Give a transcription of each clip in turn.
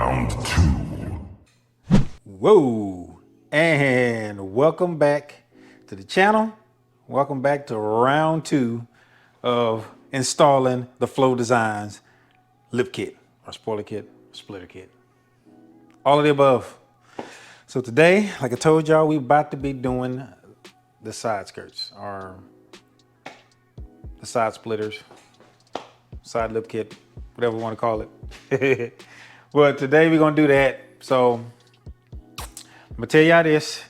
Round 2. Whoa, and welcome back to the channel. Welcome back to round 2 of installing the Flow Designs lip kit or spoiler kit, splitter kit, all of the above. So today, like I told y'all, we about to be doing the side skirts or the side splitters, side lip kit, whatever you want to call it. But today we're gonna do that. So I'm gonna tell y'all this.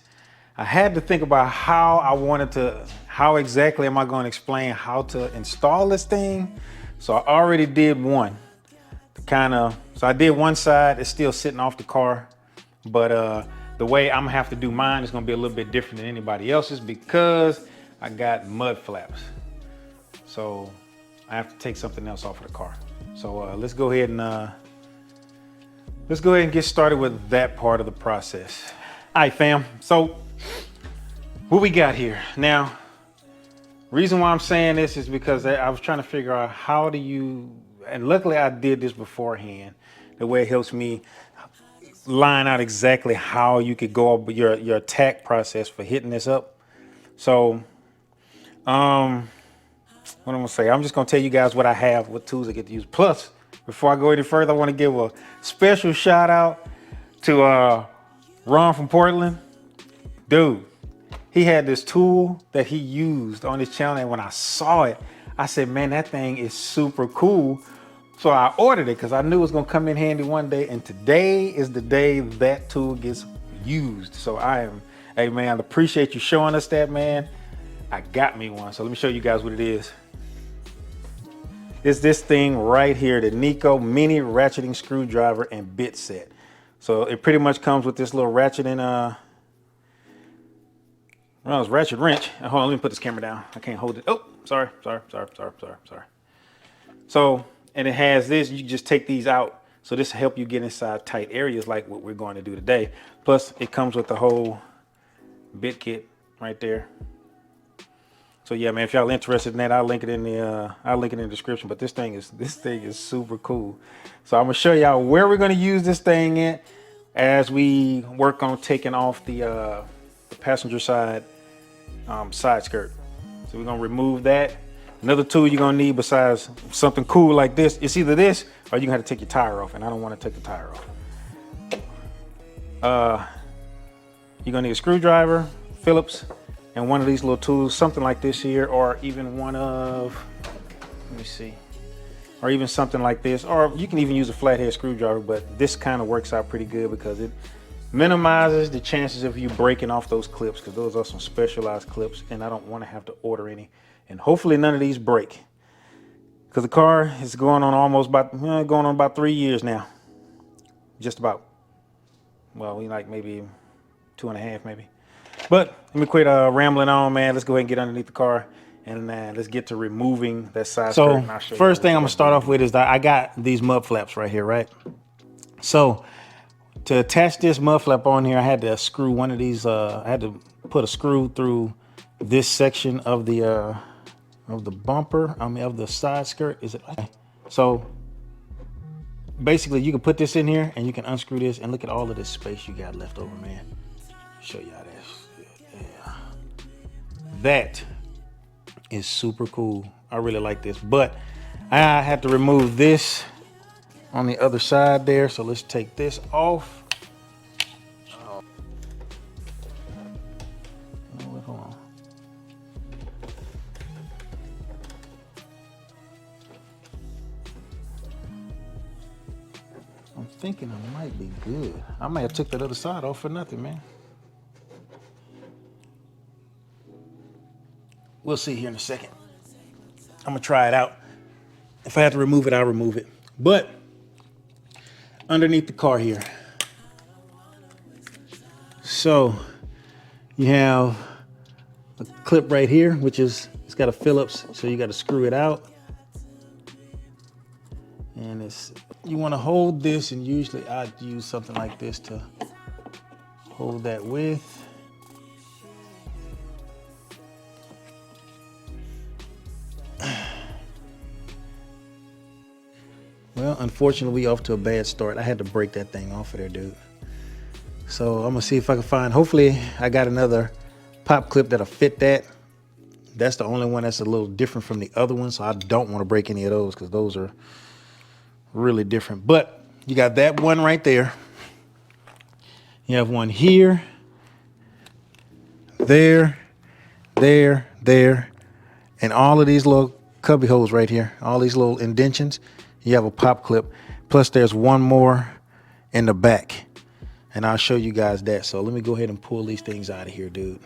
I had to think about how exactly am I gonna explain how to install this thing. So I already did one. So I did one side, it's still sitting off the car. But the way I'm gonna have to do mine is gonna be a little bit different than anybody else's because I got mud flaps. So I have to take something else off of the car. So let's go ahead and get started with that part of the process. All right, fam. So what we got here now? Reason why I'm saying this is because I was trying to figure out how do you, and luckily I did this beforehand. The way it helps me line out exactly how you could go over your attack process for hitting this up. So, what I'm gonna say, I'm just gonna tell you guys what I have, what tools I get to use. Plus, before I go any further, I want to give a special shout out to Ron from Portland. Dude, he had this tool that he used on his channel, and when I saw it, I said, man, that thing is super cool. So I ordered it because I knew it was gonna come in handy one day, and today is the day that tool gets used. So hey man, I appreciate you showing us that, man. I got me one, so let me show you guys what it is. It's this thing right here, the Nico mini ratcheting screwdriver and bit set. So it pretty much comes with this little ratcheting, it's ratchet wrench. Hold on, let me put this camera down. I can't hold it. Oh, sorry. So, and it has this, you can just take these out. So this will help you get inside tight areas like what we're going to do today. Plus it comes with the whole bit kit right there. So yeah, man, if y'all interested in that, I'll link it in the description. But this thing is super cool. So I'm gonna show y'all where we're gonna use this thing at as we work on taking off the passenger side side skirt. So we're gonna remove that. Another tool you're gonna need besides something cool like this, it's either this or you're gonna have to take your tire off, and I don't want to take the tire off. You're gonna need a screwdriver, Phillips, and one of these little tools, something like this here, or even one of, let me see, or even something like this, or you can even use a flathead screwdriver, but this kind of works out pretty good because it minimizes the chances of you breaking off those clips, because those are some specialized clips and I don't want to have to order any, and hopefully none of these break, because the car is going on about 3 years now, just about. Well, we like maybe 2.5 maybe. But let me quit rambling on, man. Let's go ahead and get underneath the car, and let's get to removing that side skirt. So first thing I'm gonna start off with is that I got these mud flaps right here, right? So to attach this mud flap on here, I had to screw one of these. I had to put a screw through this section of the bumper. Of the side skirt. Is it okay? So basically, you can put this in here, and you can unscrew this, and look at all of this space you got left over, man. Show y'all this. Yeah. That is super cool. I really like this, but I had to remove this on the other side there. So let's take this off. Oh, hold on. I'm thinking I might be good. I might have took that other side off for nothing, man. We'll see here in a second. I'm gonna try it out. If I have to remove it, I'll remove it. But underneath the car here. So you have a clip right here, which is, it's got a Phillips, so you got to screw it out. And you want to hold this, and usually I'd use something like this to hold that with. Well, unfortunately, we off to a bad start. I had to break that thing off of there, dude. So I'm gonna see if I can find, hopefully I got another pop clip that'll fit that. That's the only one that's a little different from the other one, so I don't want to break any of those because those are really different. But you got that one right there. You have one here, there, and all of these little cubby holes right here, all these little indentions, you have a pop clip. Plus there's one more in the back, and I'll show you guys that. So let me go ahead and pull these things out of here, dude.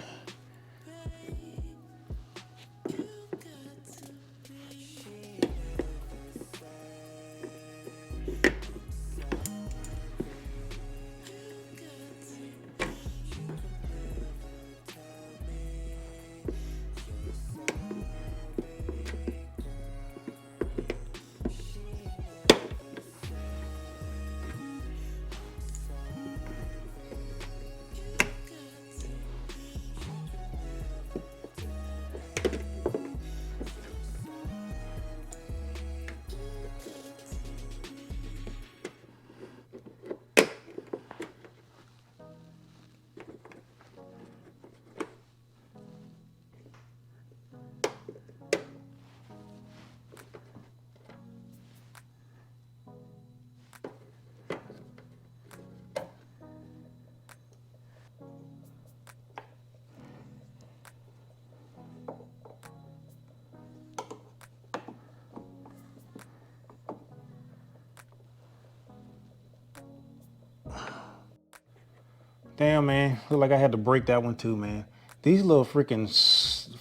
Damn, man. Look like I had to break that one too, man. These little freaking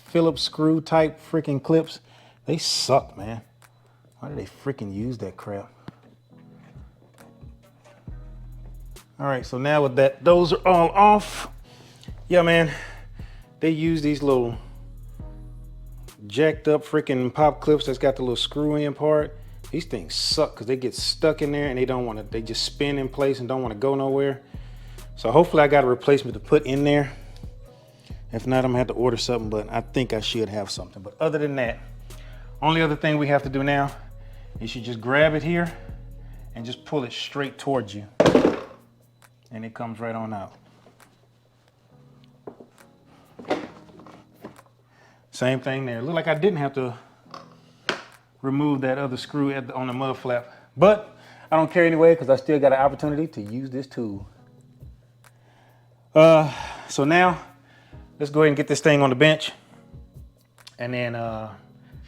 Phillips screw type freaking clips, they suck, man. Why do they freaking use that crap? All right, so now with that, those are all off. Yeah, man. They use these little jacked up freaking pop clips that's got the little screw in part. These things suck because they get stuck in there and they don't want to, they just spin in place and don't want to go nowhere. So hopefully I got a replacement to put in there. If not, I'm gonna have to order something, but I think I should have something. But other than that, only other thing we have to do now is you just grab it here and just pull it straight towards you. And it comes right on out. Same thing there. Look like I didn't have to remove that other screw on the mud flap, but I don't care anyway because I still got an opportunity to use this tool. So now let's go ahead and get this thing on the bench and then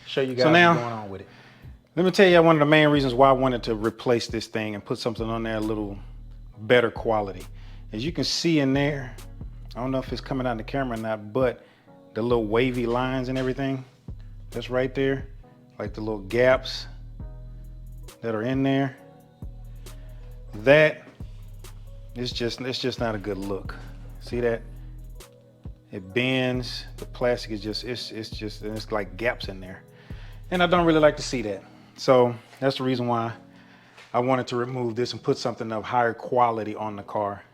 show you guys what's going on with it. Let me tell you one of the main reasons why I wanted to replace this thing and put something on there a little better quality. As you can see in there, I don't know if it's coming out in the camera or not, but the little wavy lines and everything that's right there, like the little gaps that are in there, that is just, it's just not a good look. See that? It bends, the plastic is just, it's like gaps in there. And I don't really like to see that. So that's the reason why I wanted to remove this and put something of higher quality on the car.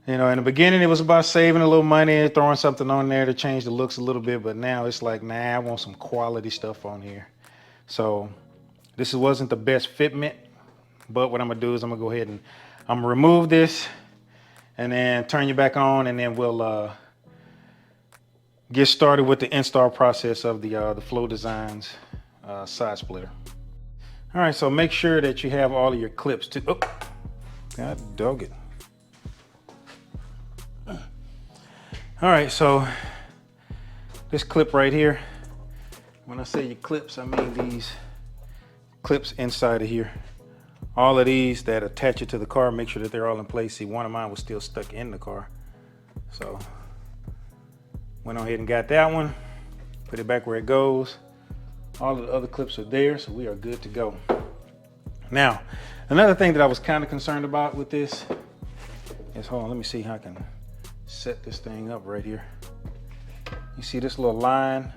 You know, in the beginning it was about saving a little money, throwing something on there to change the looks a little bit, but now it's like, nah, I want some quality stuff on here. So this wasn't the best fitment, but what I'm gonna do is I'm gonna go ahead and I'm gonna remove this and then turn you back on, and then we'll get started with the install process of the Flow Designs side splitter. All right, so make sure that you have all of your clips too. Oh, God dog it. All right, so this clip right here, when I say your clips, I mean these clips inside of here. All of these that attach it to the car, make sure that they're all in place. See, one of mine was still stuck in the car. So went on ahead and got that one, put it back where it goes. All of the other clips are there, so we are good to go. Now, another thing that I was kind of concerned about with this is, hold on, let me see how I can set this thing up right here. You see this little line?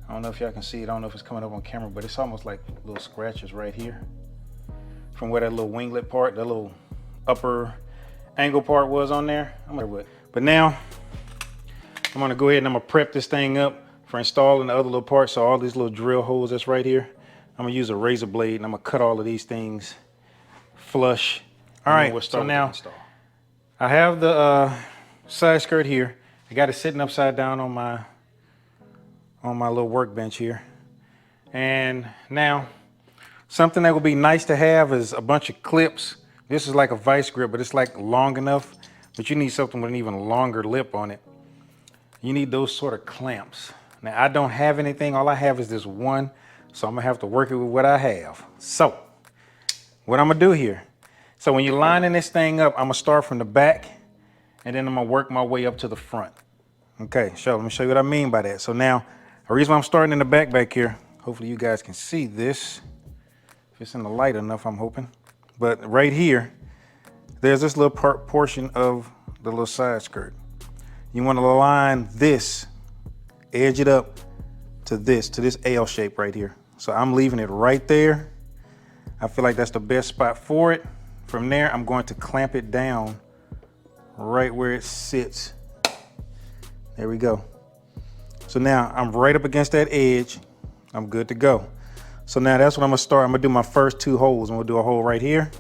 I don't know if y'all can see it. I don't know if it's coming up on camera, but it's almost like little scratches right here from where that little winglet part, that little upper angle part was on there. But now I'm gonna go ahead and I'm gonna prep this thing up for installing the other little parts. So all these little drill holes that's right here, I'm gonna use a razor blade and I'm gonna cut all of these things flush. All right, we'll so start now with the install. I have the side skirt here. I got it sitting upside down on my little workbench here. And now, something that would be nice to have is a bunch of clips. This is like a vice grip, but it's like long enough, but you need something with an even longer lip on it. You need those sort of clamps. Now, I don't have anything. All I have is this one, so I'm gonna have to work it with what I have. So, what I'm gonna do here, so when you're lining this thing up, I'm gonna start from the back, and then I'm gonna work my way up to the front. Okay, so let me show you what I mean by that. So now, the reason why I'm starting in the back here, hopefully you guys can see this. If it's in the light enough, I'm hoping. But right here, there's this little portion of the little side skirt. You want to align this, edge it up to this L shape right here. So I'm leaving it right there. I feel like that's the best spot for it. From there, I'm going to clamp it down right where it sits. There we go. So now I'm right up against that edge. I'm good to go. So now that's what I'm gonna start. I'm gonna do my first 2 holes. I'm gonna do a hole right here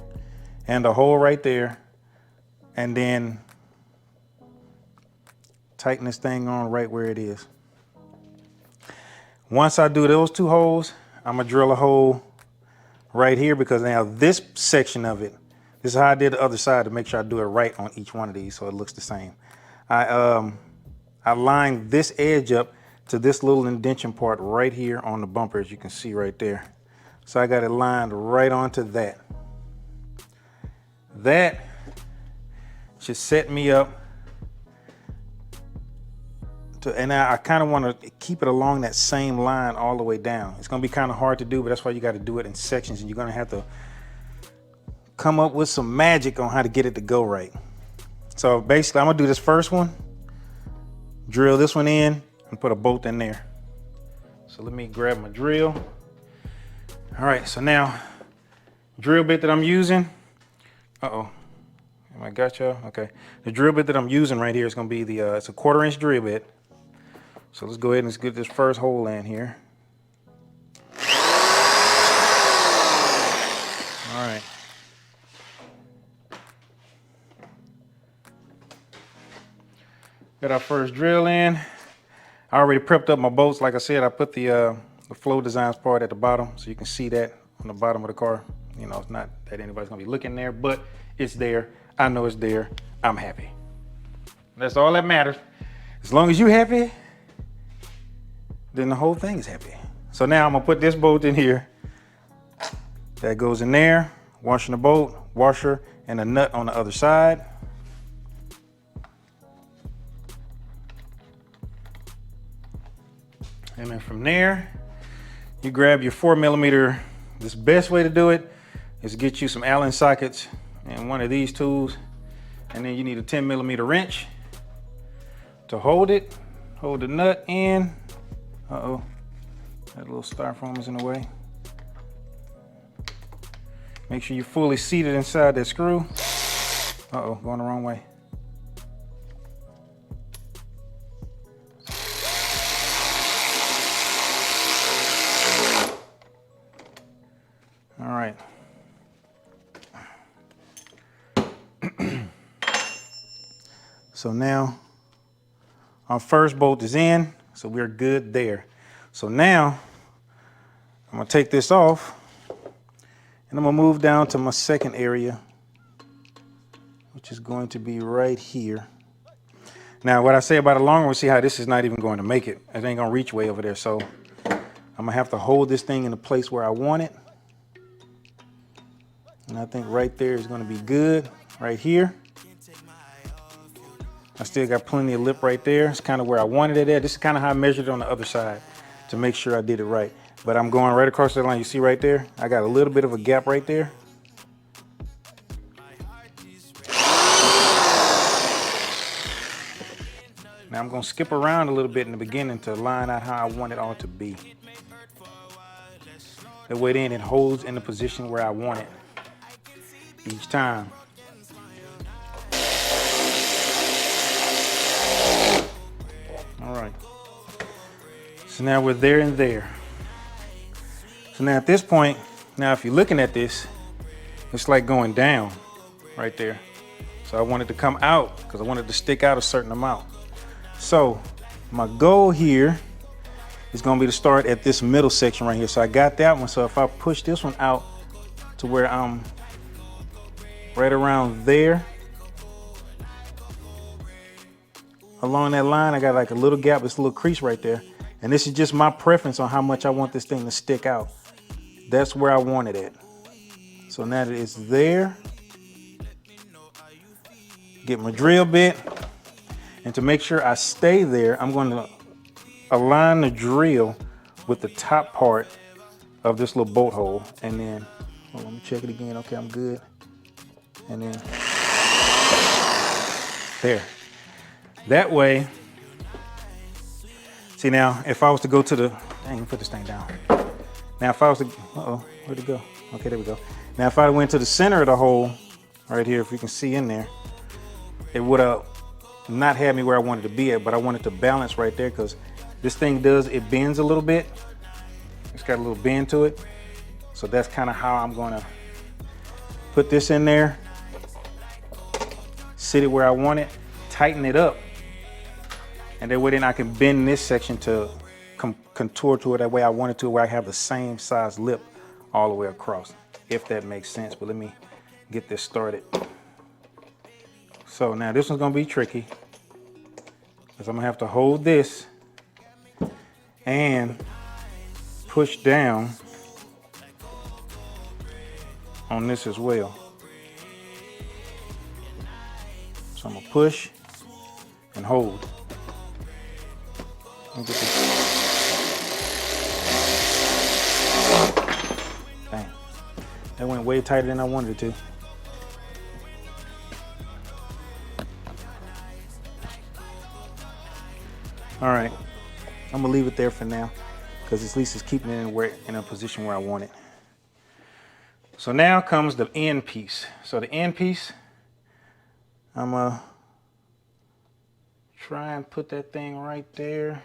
and a hole right there. And then tighten this thing on right where it is. Once I do those 2 holes, I'm gonna drill a hole right here because now this section of it, this is how I did the other side to make sure I do it right on each one of these so it looks the same. I lined this edge up to this little indentation part right here on the bumper, as you can see right there. So I got it lined right onto that. That should set me up to, and I kind of want to keep it along that same line all the way down. It's going to be kind of hard to do, but that's why you got to do it in sections, and you're going to have to come up with some magic on how to get it to go right. So basically, I'm going to do this first one, drill this one in, and put a bolt in there. So let me grab my drill. All right, so now, drill bit that I'm using, am I got y'all? Okay. The drill bit that I'm using right here is gonna be the, it's a 1/4 inch drill bit. So let's go ahead and let's get this first hole in here. All right. Got our first drill in. I already prepped up my bolts. Like I said, I put the flow designs part at the bottom, so you can see that on the bottom of the car. You know, it's not that anybody's gonna be looking there, but it's there. I know it's there. I'm happy. That's all that matters. As long as you're happy, then the whole thing is happy. So now I'm gonna put this bolt in here. That goes in there, washing the bolt, washer, and a nut on the other side. And then from there, you grab your 4mm. This best way to do it is get you some Allen sockets and one of these tools. And then you need a 10mm wrench to hold it, hold the nut in. Uh-oh, that little styrofoam is in the way. Make sure you're fully seated inside that screw. Uh-oh, going the wrong way. All right. So now our first bolt is in, so we're good there. So now I'm gonna take this off and I'm gonna move down to my second area, which is going to be right here. Now what I say about a long one, see how this is not even going to make it. It ain't gonna reach way over there. So I'm gonna have to hold this thing in the place where I want it. And I think right there is gonna be good, right here. I still got plenty of lip right there. It's kind of where I wanted it at. This is kind of how I measured it on the other side to make sure I did it right. But I'm going right across the line. You see right there? I got a little bit of a gap right there. Now I'm gonna skip around a little bit in the beginning to line out how I want it all to be. That way then it holds in the position where I want it each time. All right, so now we're there and there. So now at this point, now if you're looking at this, it's like going down right there. So I want it to come out because I want it to stick out a certain amount. So my goal here is gonna be to start at this middle section right here. So I got that one. So if I push this one out to where I'm right around there, along that line, I got like a little gap, this little crease right there. And this is just my preference on how much I want this thing to stick out. That's where I want it at. So now that it's there, get my drill bit. And to make sure I stay there, I'm going to align the drill with the top part of this little bolt hole. And then, let me check it again. Okay, I'm good. And then, there. That way, see now, if I was to go to the, dang, put this thing down. Now if I was to, where'd it go? Okay, there we go. Now if I went to the center of the hole, right here, if you can see in there, it would have not had me where I wanted to be at, but I wanted to balance right there because this thing it bends a little bit. It's got a little bend to it. So that's kind of how I'm gonna put this in there, sit it where I want it, tighten it up, and that way then I can bend this section to contour to it that way I want it to, where I have the same size lip all the way across, if that makes sense. But let me get this started. So now this one's gonna be tricky because I'm gonna have to hold this and push down on this as well. So I'm gonna push and hold. Let me get this. Dang, that went way tighter than I wanted it to. All right, I'm gonna leave it there for now because at least it's keeping it in a position where I want it. So now comes the end piece. So the end piece, I'm gonna try and put that thing right there.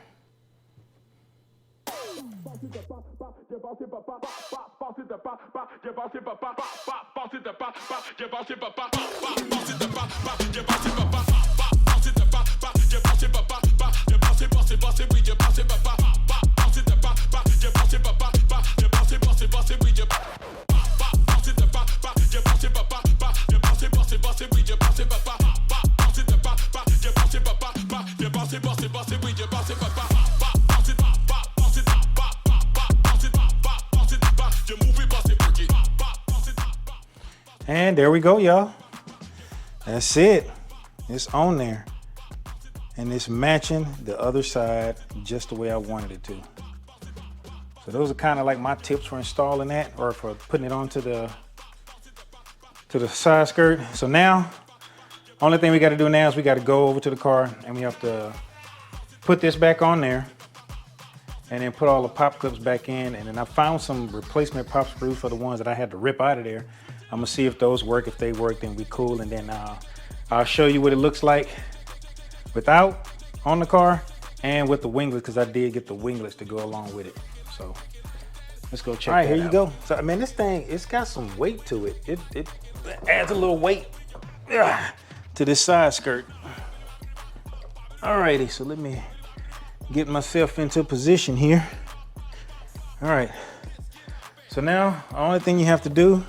And there we go, y'all. That's it. It's on there. And it's matching the other side just the way I wanted it to. So those are kind of like my tips for installing that or for putting it onto the side skirt. So now, only thing we got to do now is we got to go over to the car and we have to put this back on there and then put all the pop clips back in. And then I found some replacement pop screws for the ones that I had to rip out of there. I'm gonna see if those work. If they work, then we cool. And then I'll show you what it looks like without on the car and with the winglets, because I did get the winglets to go along with it. So let's go check that out. All right, here you go. So I mean, this thing, it's got some weight to it. It adds a little weight to this side skirt. Alrighty, so let me get myself into position here. All right, so now the only thing you have to do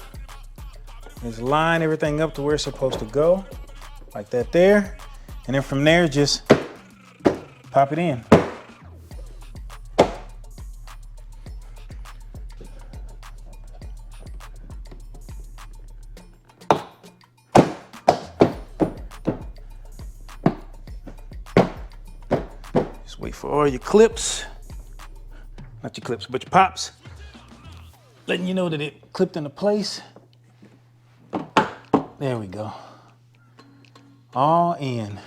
is line everything up to where it's supposed to go, like that there. And then from there, just pop it in. Just wait for all your clips, not your clips, but your pops, letting you know that it clipped into place. There we go. All in.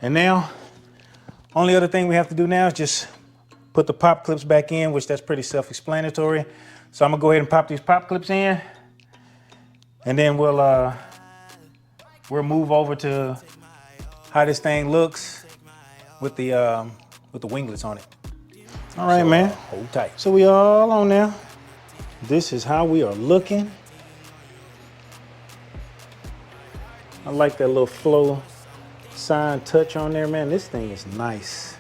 And now, only other thing we have to do now is just put the pop clips back in, which that's pretty self-explanatory. So I'm gonna go ahead and pop these pop clips in, and then we'll move over to how this thing looks with the winglets on it. All right, man. Hold tight. So we all on now. This is how we are looking. I like that little flow sign touch on there, man. This thing is nice.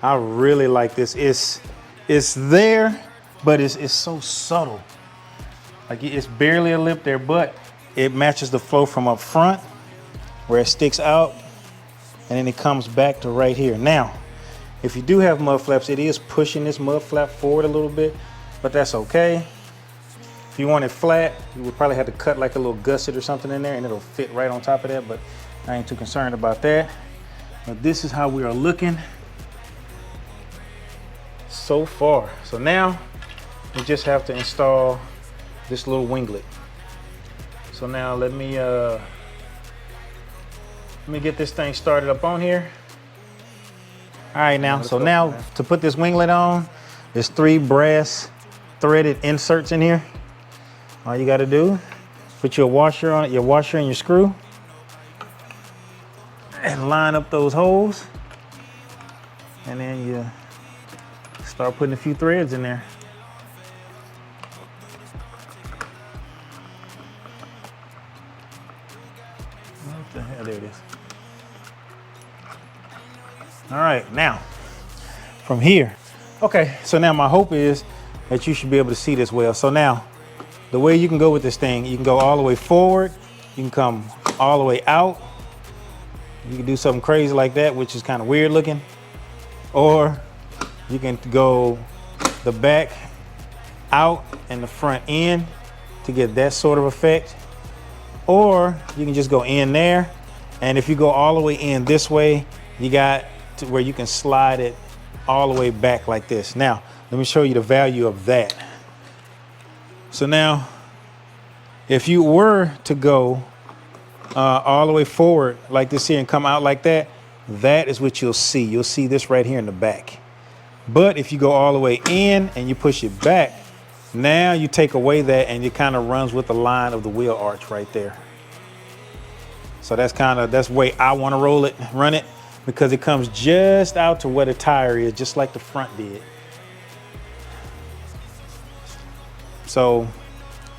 I really like this. It's there, but it's so subtle. Like it's barely a lip there, but it matches the flow from up front where it sticks out, and then it comes back to right here. Now, if you do have mud flaps, it is pushing this mud flap forward a little bit, but that's okay. If you want it flat, you would probably have to cut like a little gusset or something in there, and it'll fit right on top of that, but I ain't too concerned about that. But this is how we are looking so far. So now we just have to install this little winglet. So now let me get this thing started up on here. All right, now, so now to put this winglet on, there's 3 brass threaded inserts in here. All you gotta do, put your washer on it, your washer and your screw, and line up those holes. And then you start putting a few threads in there. What the hell, there it is. All right, now, from here. Okay, so now my hope is that you should be able to see this well. So now, the way you can go with this thing, you can go all the way forward, you can come all the way out. You can do something crazy like that, which is kind of weird looking. Or you can go the back out and the front in to get that sort of effect. Or you can just go in there. And if you go all the way in this way, you got to where you can slide it all the way back like this. Now, let me show you the value of that. So now, if you were to go all the way forward like this here and come out like that, that is what you'll see. You'll see this right here in the back. But if you go all the way in and you push it back, now you take away that and it kind of runs with the line of the wheel arch right there. So that's the way I want to run it, because it comes just out to where the tire is, just like the front did. So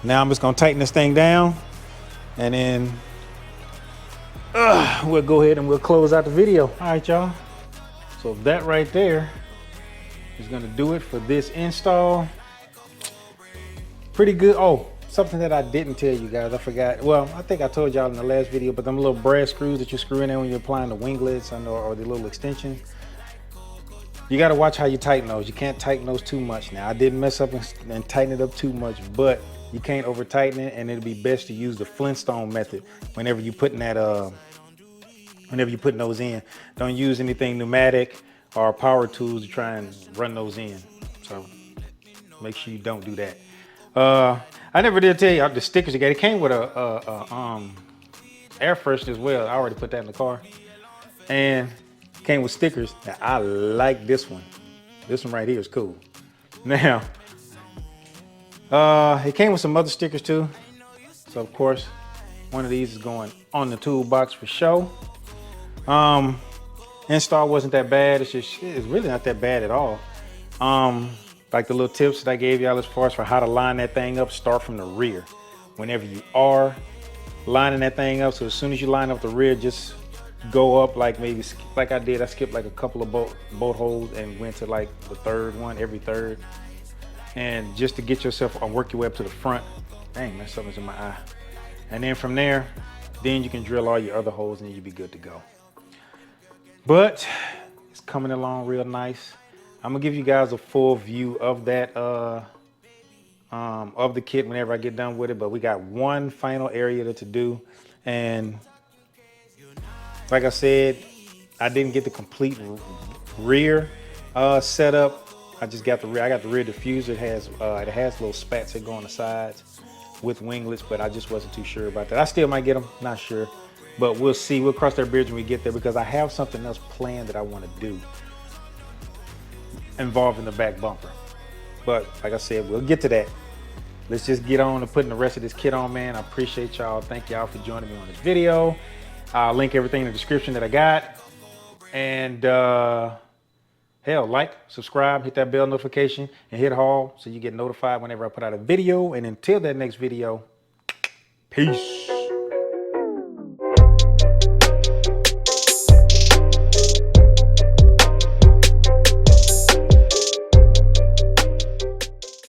now I'm just gonna tighten this thing down, and then we'll go ahead and we'll close out the video. All right, y'all. So that right there is gonna do it for this install. Pretty good. Oh, something that I didn't tell you guys, I forgot. Well, I think I told y'all in the last video, but them little brass screws that you screw in there when you're applying the winglets or the little extensions, you got to watch how you tighten those. You can't tighten those too much. Now, I didn't mess up and tighten it up too much, but you can't over tighten it, and it'll be best to use the Flintstone method whenever you're putting that whenever you're putting those in. Don't use anything pneumatic or power tools to try and run those in. So make sure you don't do that. I never did tell you the stickers you got. It came with a air freshener as well. I already put that in the car, and came with stickers. Now, I like this one. This one right here is cool. Now, it came with some other stickers too. So of course, one of these is going on the toolbox for show. Install wasn't that bad. It's really not that bad at all. Like the little tips that I gave y'all as far as for how to line that thing up, start from the rear. Whenever you are lining that thing up, so as soon as you line up the rear, just go up like maybe, like I did, I skipped like a couple of bolt holes and went to like the third one, every third. And just to get yourself, or work your way up to the front. Dang, man, something's in my eye. And then from there, then you can drill all your other holes and you'll be good to go. But it's coming along real nice. I'm gonna give you guys a full view of that, of the kit whenever I get done with it. But we got one final area to do, and like I said, I didn't get the complete rear setup. I just got the rear. I got the rear diffuser. It has little spats that go on the sides with winglets, but I just wasn't too sure about that. I still might get them, not sure, but we'll see. We'll cross that bridge when we get there, because I have something else planned that I want to do involving the back bumper. But like I said, we'll get to that. Let's just get on to putting the rest of this kit on, man. I appreciate y'all. Thank y'all for joining me on this video. I'll link everything in the description that I got. And Hell, like, subscribe, hit that bell notification, and hit all so you get notified whenever I put out a video. And until that next video, peace.